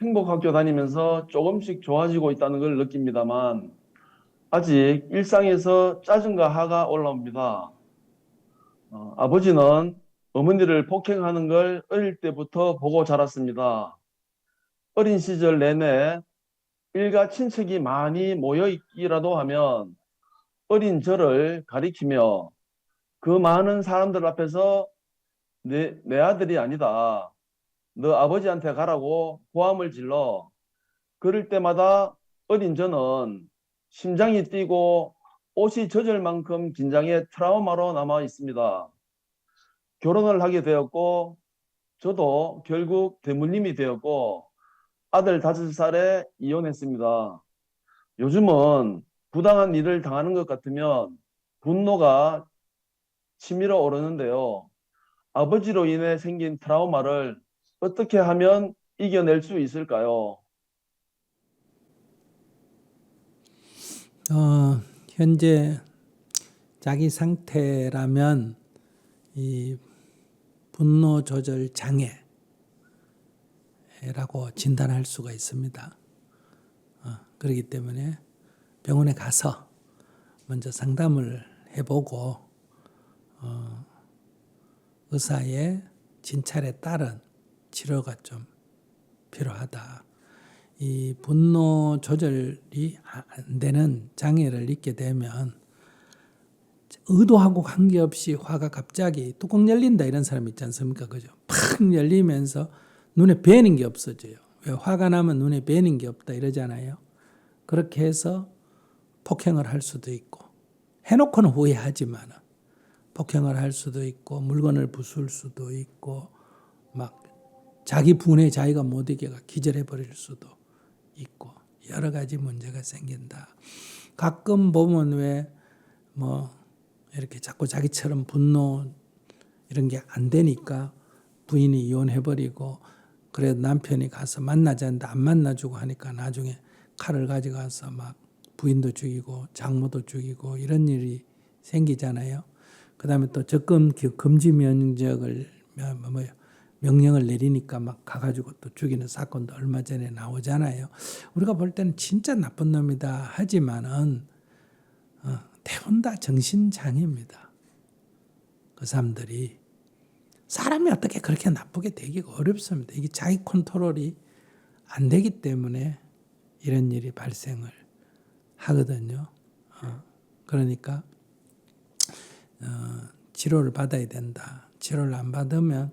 행복학교 다니면서 조금씩 좋아지고 있다는 걸 느낍니다만 아직 일상에서 짜증과 화가 올라옵니다. 아버지는 어머니를 폭행하는 걸 어릴 때부터 보고 자랐습니다. 어린 시절 내내 일가 친척이 많이 모여 있기라도 하면 어린 저를 가리키며 그 많은 사람들 앞에서 내 아들이 아니다. 너 아버지한테 가라고 고함을 질러. 그럴 때마다 어린 저는 심장이 뛰고 옷이 젖을 만큼 긴장의 트라우마로 남아 있습니다. 결혼을 하게 되었고 저도 결국 대물림이 되었고 아들 5살에 이혼했습니다. 요즘은 부당한 일을 당하는 것 같으면 분노가 치밀어 오르는데요. 아버지로 인해 생긴 트라우마를 어떻게 하면 이겨낼 수 있을까요? 현재 자기 상태라면 이 분노 조절 장애라고 진단할 수가 있습니다. 그렇기 때문에 병원에 가서 먼저 상담을 해보고 의사의 진찰에 따른 치료가 좀 필요하다. 이 분노 조절이 안 되는 장애를 잊게 되면 의도하고 관계없이 화가 갑자기 뚜껑 열린다 이런 사람 있지 않습니까? 그죠? 팍 열리면서 눈에 뵈는 게 없어져요. 왜 화가 나면 눈에 뵈는 게 없다 이러잖아요. 그렇게 해서 폭행을 할 수도 있고 해놓고는 후회하지만 폭행을 할 수도 있고 물건을 부술 수도 있고 막 자기 분에 자기가 못 이겨가 기절해 버릴 수도 있고 여러 가지 문제가 생긴다. 가끔 보면 왜 뭐 이렇게 자꾸 자기처럼 분노 이런 게 안 되니까 부인이 이혼해버리고 그래도 남편이 가서 만나자 했는데 안 만나주고 하니까 나중에 칼을 가져가서 막 부인도 죽이고 장모도 죽이고 이런 일이 생기잖아요. 그 다음에 또 적금 금지 명령을 내리니까 막 가가지고 또 죽이는 사건도 얼마 전에 나오잖아요. 우리가 볼 때는 진짜 나쁜 놈이다 하지만은 대부분 다 정신장애입니다. 그 사람들이 사람이 어떻게 그렇게 나쁘게 되기가 어렵습니다. 이게 자기 컨트롤이 안 되기 때문에 이런 일이 발생을 하거든요. 그러니까 치료를 받아야 된다. 치료를 안 받으면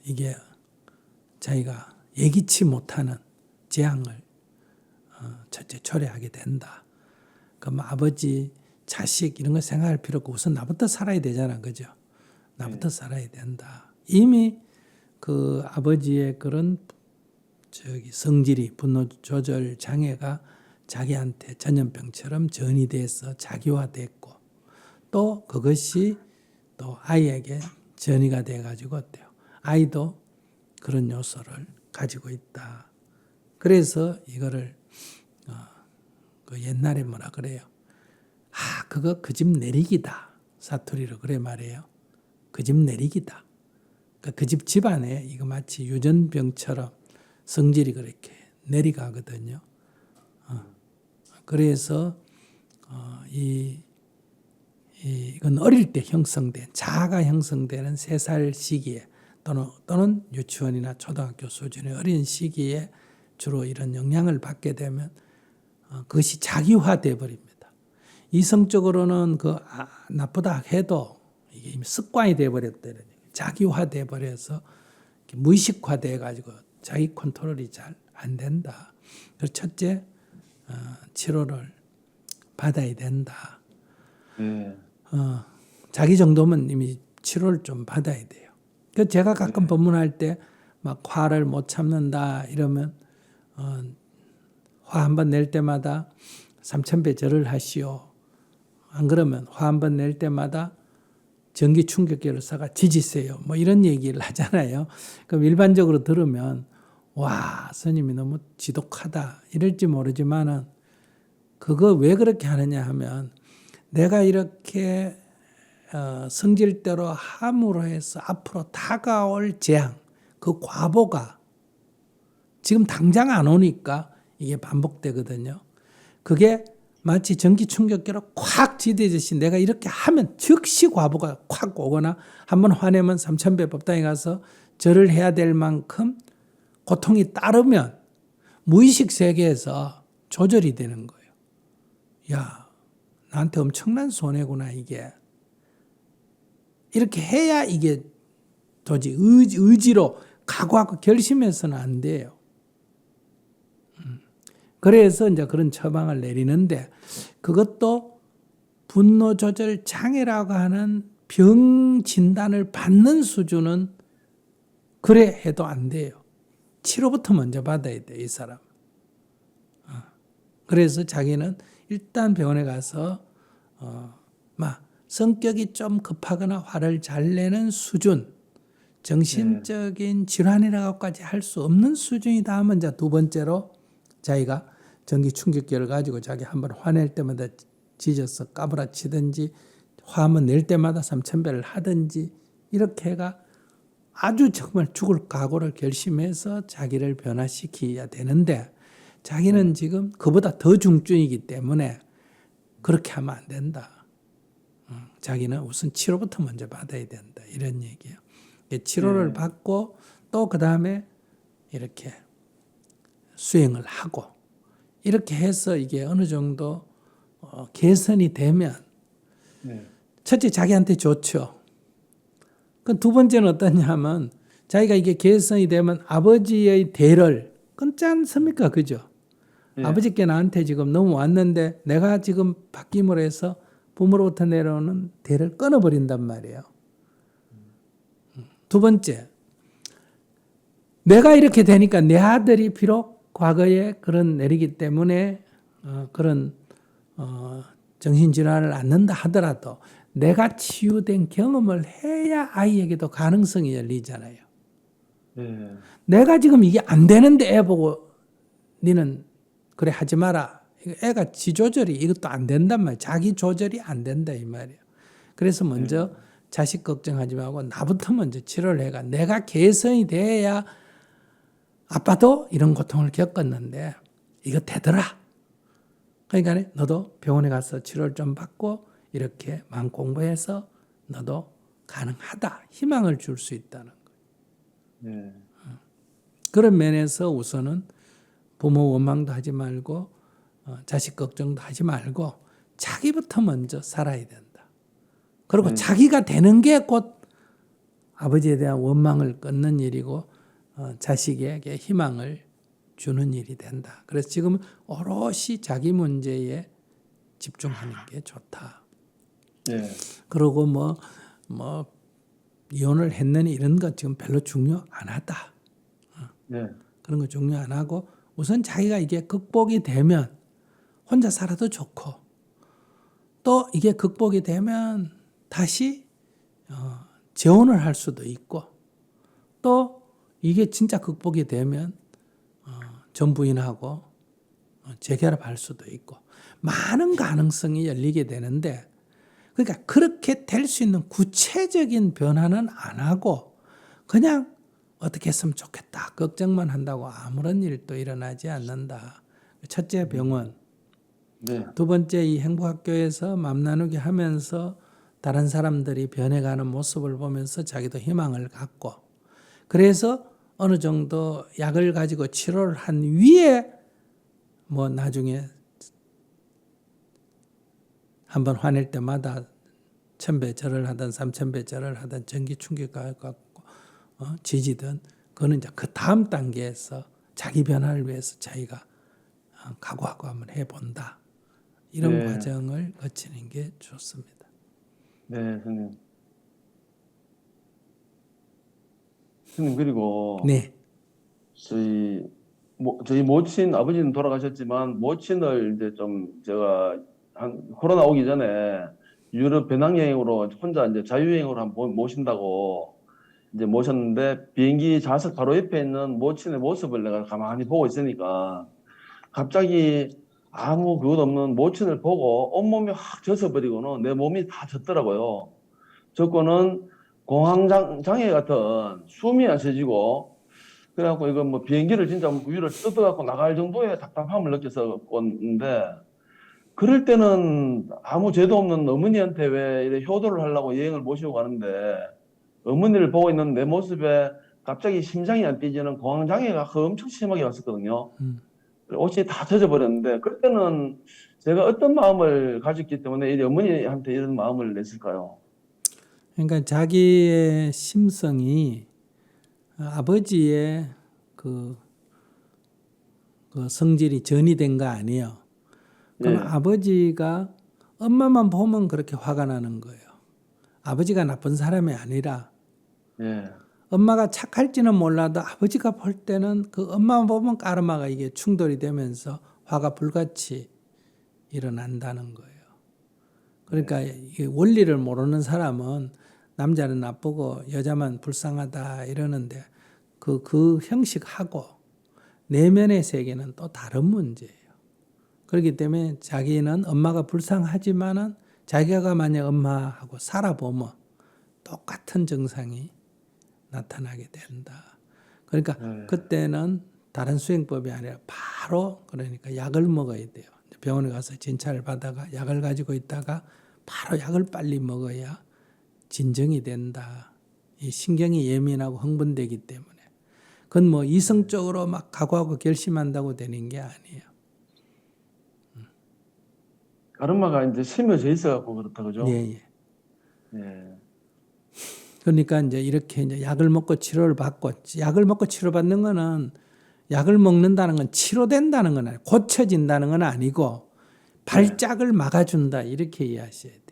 이게 자기가 예기치 못하는 재앙을 첫째 초래하게 된다. 그럼 아버지, 자식 이런 거 생각할 필요 없고 우선 나부터 살아야 되잖아. 그죠? 나부터 살아야 된다. 이미 그 아버지의 그런 성질이 분노 조절 장애가 자기한테 전염병처럼 전이돼서 자기화됐고 또 그것이 또 아이에게 전이가 돼가지고 어때요? 아이도 그런 요소를 가지고 있다. 그래서 이거를 그 옛날에 뭐라 그래요? 그거 그 집 내리기다. 사투리로 그래 말해요. 그 집 내리기다. 그 집 집안에 이거 마치 유전병처럼 성질이 그렇게 내리가거든요. 그래서 이건 어릴 때 형성된 자아가 형성되는 3살 시기에 또는 유치원이나 초등학교 수준의 어린 시기에 주로 이런 영향을 받게 되면 그것이 자기화돼 버립니다. 이성적으로는 나쁘다 해도 이게 이미 습관이 돼 버렸다는 얘기예요. 자기화돼 버려서 무의식화돼 가지고 자기 컨트롤이 잘 안 된다. 그래서 첫째 치료를 받아야 된다. 자기 정도면 이미 치료를 좀 받아야 돼요. 그 제가 가끔 법문할 때 막 화를 못 참는다 이러면 화 한 번 낼 때마다 3000배 절을 하시오. 안 그러면 화 한 번 낼 때마다 전기 충격기를 사가 지지세요. 뭐 이런 얘기를 하잖아요. 그럼 일반적으로 들으면 와 스님이 너무 지독하다 이럴지 모르지만은 그거 왜 그렇게 하느냐 하면 내가 이렇게 성질대로 함으로 해서 앞으로 다가올 재앙 그 과보가 지금 당장 안 오니까 이게 반복되거든요. 그게 마치 전기 충격기로 콱 지대듯이 내가 이렇게 하면 즉시 과부가 콱 오거나 한번 화내면 삼천배 법당에 가서 절을 해야 될 만큼 고통이 따르면 무의식 세계에서 조절이 되는 거예요. 야, 나한테 엄청난 손해구나 이게. 이렇게 해야 이게 도저히 의지로 각오하고 결심해서는 안 돼요. 그래서 이제 그런 처방을 내리는데 그것도 분노 조절 장애라고 하는 병 진단을 받는 수준은 그래 해도 안 돼요. 치료부터 먼저 받아야 돼, 이 사람. 그래서 자기는 일단 병원에 가서 성격이 좀 급하거나 화를 잘 내는 수준, 정신적인 질환이라고까지 할 수 없는 수준이다 하면 이제 두 번째로 자기가 전기 충격기를 가지고 자기 한번 화낼 때마다 짖어서 까불어치든지 화하면 낼 때마다 삼천배를 하든지 이렇게 해가 아주 정말 죽을 각오를 결심해서 자기를 변화시켜야 되는데 자기는 지금 그보다 더 중증이기 때문에 그렇게 하면 안 된다. 자기는 우선 치료부터 먼저 받아야 된다. 이런 얘기예요. 치료를 받고 또 그 다음에 이렇게 수행을 하고 이렇게 해서 이게 어느 정도 개선이 되면 첫째 자기한테 좋죠. 그 두 번째는 어떠냐 하면 자기가 이게 개선이 되면 아버지의 대를 끊지 않습니까? 그죠? 아버지께 나한테 지금 넘어왔는데 내가 지금 바뀜으로 해서 부모로부터 내려오는 대를 끊어버린단 말이에요. 두 번째, 내가 이렇게 되니까 내 아들이 비록 과거에 그런 내리기 때문에 그런 정신질환을 앓는다 하더라도 내가 치유된 경험을 해야 아이에게도 가능성이 열리잖아요. 내가 지금 이게 안 되는데 애 보고 니는 그래 하지 마라. 애가 지 조절이 이것도 안 된단 말이에요. 자기 조절이 안 된다 이 말이에요. 그래서 먼저 자식 걱정하지 말고 나부터 먼저 치료를 해가 내가 개선이 돼야 아빠도 이런 고통을 겪었는데 이거 되더라. 그러니까 너도 병원에 가서 치료를 좀 받고 이렇게 마음 공부해서 너도 가능하다. 희망을 줄 수 있다는 거예요. 그런 면에서 우선은 부모 원망도 하지 말고 자식 걱정도 하지 말고 자기부터 먼저 살아야 된다. 그리고 자기가 되는 게 곧 아버지에 대한 원망을 끊는 일이고 자식에게 희망을 주는 일이 된다. 그래서 지금 오롯이 자기 문제에 집중하는 게 좋다. 그리고 뭐 이혼을 했느니 이런 거 지금 별로 중요 안 하다. 그런 거 중요 안 하고 우선 자기가 이게 극복이 되면 혼자 살아도 좋고 또 이게 극복이 되면 다시 재혼을 할 수도 있고 또 이게 진짜 극복이 되면 전 부인하고 재결합할 수도 있고 많은 가능성이 열리게 되는데 그러니까 그렇게 될 수 있는 구체적인 변화는 안 하고 그냥 어떻게 했으면 좋겠다 걱정만 한다고 아무런 일도 일어나지 않는다. 첫째 병원, 두 번째 이 행복학교에서 맘 나누기 하면서 다른 사람들이 변해가는 모습을 보면서 자기도 희망을 갖고 그래서 어느 정도 약을 가지고 치료를 한 위에 뭐 나중에 한번 화낼 때마다 1000배 절을 하든 3000배 절을 하든 전기 충격을 갖고 지지든 그거는 이제 그 다음 단계에서 자기 변화를 위해서 자기가 각오하고 한번 해본다. 이런 과정을 거치는 게 좋습니다. 네, 선생님. 선생님, 그리고 저희 모친, 아버지는 돌아가셨지만 모친을 이제 좀 제가 코로나 오기 전에 유럽 배낭여행으로 혼자 이제 자유여행으로 한번 모신다고 이제 모셨는데 비행기 좌석 바로 옆에 있는 모친의 모습을 내가 가만히 보고 있으니까 갑자기 아무 그것 없는 모친을 보고 온몸이 확 젖어버리고는 내 몸이 다 젖더라고요. 젖고는 공황장애 같은 숨이 안 쉬어지고 그래갖고 이거 뭐 비행기를 진짜 위를 뜯어갖고 나갈 정도의 답답함을 느껴서 꿨는데, 그럴 때는 아무 죄도 없는 어머니한테 왜 이렇게 효도를 하려고 여행을 모시고 가는데, 어머니를 보고 있는 내 모습에 갑자기 심장이 안 뛰지는 공황장애가 엄청 심하게 왔었거든요. 옷이 다 젖어버렸는데, 그때는 제가 어떤 마음을 가졌기 때문에 이 어머니한테 이런 마음을 냈을까요? 그러니까 자기의 심성이 아버지의 그 성질이 전이된 거 아니에요. 그럼 예, 아버지가 엄마만 보면 그렇게 화가 나는 거예요. 아버지가 나쁜 사람이 아니라 예, 엄마가 착할지는 몰라도 아버지가 볼 때는 그 엄마만 보면 까르마가 이게 충돌이 되면서 화가 불같이 일어난다는 거예요. 그러니까 이 원리를 모르는 사람은 남자는 나쁘고 여자만 불쌍하다 이러는데 그 형식하고 내면의 세계는 또 다른 문제예요. 그렇기 때문에 자기는 엄마가 불쌍하지만은 자기가 만약 엄마하고 살아보면 똑같은 증상이 나타나게 된다. 그러니까 네. 그때는 다른 수행법이 아니라 바로 그러니까 약을 먹어야 돼요. 병원에 가서 진찰을 받다가 약을 가지고 있다가 바로 약을 빨리 먹어야 진정이 된다. 이 신경이 예민하고 흥분되기 때문에. 그건 뭐 이성적으로 막 각오하고 결심한다고 되는 게 아니에요. 가르마가 이제 심어져 있어갖고 그렇다, 그죠? 예, 예. 예, 그러니까 이제 이렇게 이제 약을 먹고 치료를 받고 약을 먹고 치료받는 거는 약을 먹는다는 건 치료된다는 건 아니고 고쳐진다는 건 아니고 발작을 막아준다 이렇게 이해하셔야 돼요.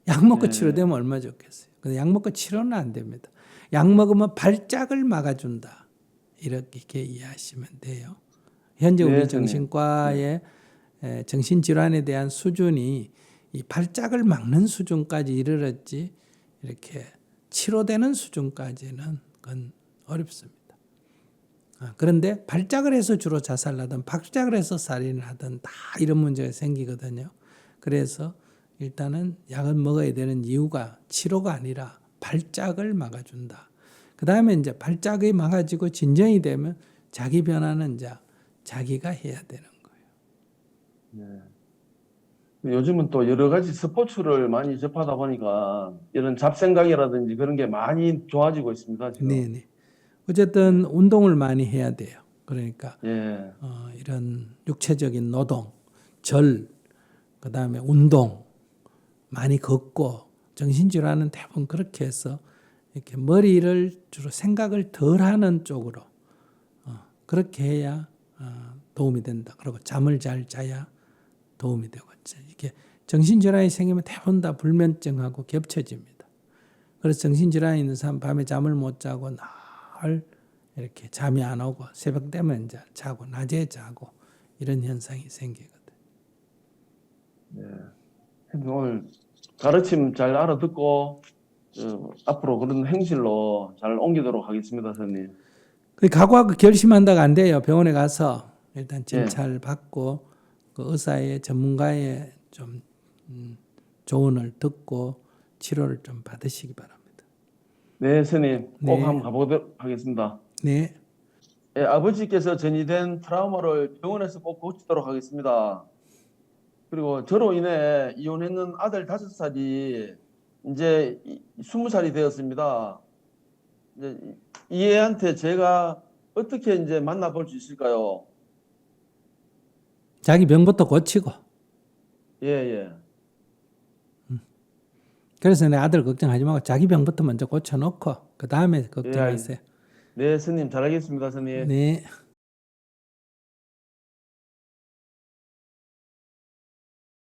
약 먹고 네. 치료되면 얼마나 좋겠어요. 근데 약 먹고 치료는 안 됩니다. 약 먹으면 발작을 막아준다 이렇게 이해하시면 돼요. 현재 네, 우리 선생님. 정신과의 정신질환에 대한 수준이 이 발작을 막는 수준까지 이르렀지 이렇게 치료되는 수준까지는 그건 어렵습니다. 그런데 발작을 해서 주로 자살하든 발작을 해서 살인을 하든 다 이런 문제가 생기거든요. 그래서 일단은 약을 먹어야 되는 이유가 치료가 아니라 발작을 막아준다. 그 다음에 이제 발작이 막아지고 진정이 되면 자기 변화는 이제 자기가 해야 되는 거예요. 요즘은 또 여러 가지 스포츠를 많이 접하다 보니까 이런 잡생각이라든지 그런 게 많이 좋아지고 있습니다, 지금. 네네. 어쨌든 운동을 많이 해야 돼요. 그러니까 예, 이런 육체적인 노동, 절, 그 다음에 운동 많이 걷고 정신질환은 대부분 그렇게 해서 이렇게 머리를 주로 생각을 덜 하는 쪽으로 그렇게 해야 도움이 된다. 그리고 잠을 잘 자야 도움이 되고 이게 정신질환이 생기면 대부분 다 불면증하고 겹쳐집니다. 그래서 정신질환이 있는 사람 밤에 잠을 못 자고 늘 이렇게 잠이 안 오고 새벽 되면 이제 자고 낮에 자고 이런 현상이 생기거든. 오늘 가르침 잘 알아듣고 앞으로 그런 행실로 잘 옮기도록 하겠습니다, 선생님. 그 각오하고 결심한다가 안 돼요. 병원에 가서 일단 예, 진찰 받고 그 의사의 전문가의 좀 조언을 듣고 치료를 좀 받으시기 바랍니다. 네, 선생님 꼭 네. 한번 가보도록 하겠습니다. 네. 예, 아버지께서 전이된 트라우마를 병원에서 꼭 고치도록 하겠습니다. 그리고 저로 인해 이혼했는 아들 5살이 이제 20살이 되었습니다. 이제 이 애한테 제가 어떻게 이제 만나볼 수 있을까요? 자기 병부터 고치고. 예, 예. 그래서 내 아들 걱정하지 말고 자기 병부터 먼저 고쳐놓고 그 다음에 걱정하세요. 네, 스님 잘하겠습니다, 스님. 네.